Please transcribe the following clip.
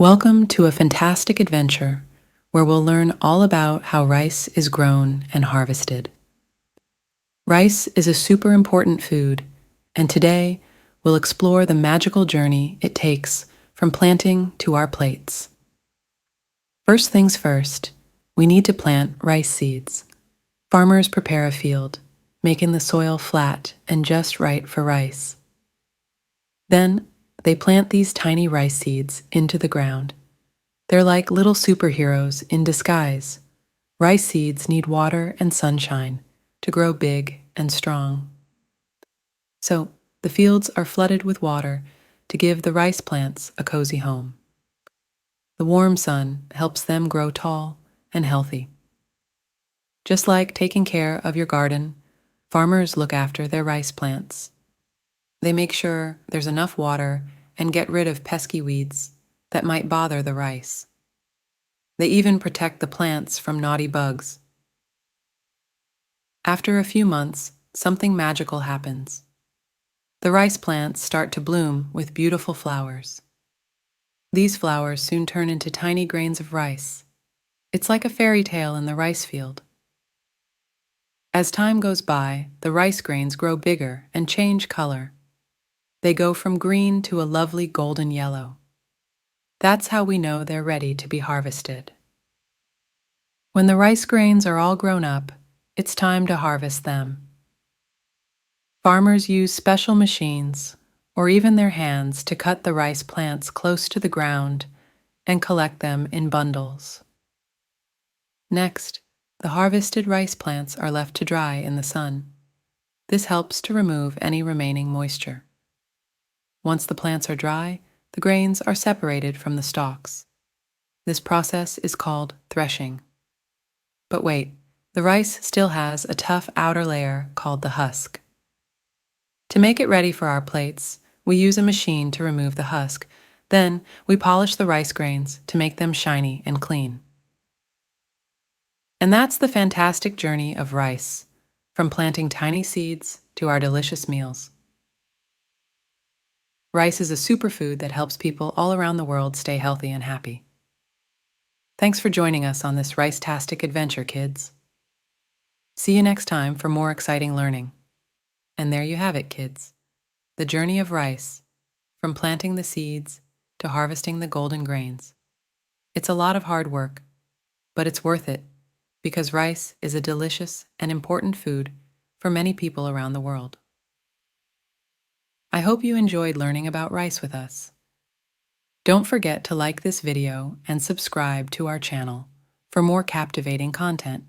Welcome to a fantastic adventure where we'll learn all about how rice is grown and harvested. Rice is a super important food, and today we'll explore the magical journey it takes from planting to our plates. First things first, we need to plant rice seeds. Farmers prepare a field, making the soil flat and just right for rice. Then they plant these tiny rice seeds into the ground. They're like little superheroes in disguise. Rice seeds need water and sunshine to grow big and strong. So, the fields are flooded with water to give the rice plants a cozy home. The warm sun helps them grow tall and healthy. Just like taking care of your garden, farmers look after their rice plants. They make sure there's enough water and get rid of pesky weeds that might bother the rice. They even protect the plants from naughty bugs. After a few months, something magical happens. The rice plants start to bloom with beautiful flowers. These flowers soon turn into tiny grains of rice. It's like a fairy tale in the rice field. As time goes by, the rice grains grow bigger and change color. They go from green to a lovely golden yellow. That's how we know they're ready to be harvested. When the rice grains are all grown up, it's time to harvest them. Farmers use special machines or even their hands to cut the rice plants close to the ground and collect them in bundles. Next, the harvested rice plants are left to dry in the sun. This helps to remove any remaining moisture. Once the plants are dry, the grains are separated from the stalks. This process is called threshing. But wait, the rice still has a tough outer layer called the husk. To make it ready for our plates, we use a machine to remove the husk. Then we polish the rice grains to make them shiny and clean. And that's the fantastic journey of rice, from planting tiny seeds to our delicious meals. Rice is a superfood that helps people all around the world stay healthy and happy. Thanks for joining us on this rice-tastic adventure, kids. See you next time for more exciting learning. And there you have it, kids. The journey of rice, from planting the seeds to harvesting the golden grains. It's a lot of hard work, but it's worth it because rice is a delicious and important food for many people around the world. I hope you enjoyed learning about rice with us. Don't forget to like this video and subscribe to our channel for more captivating content.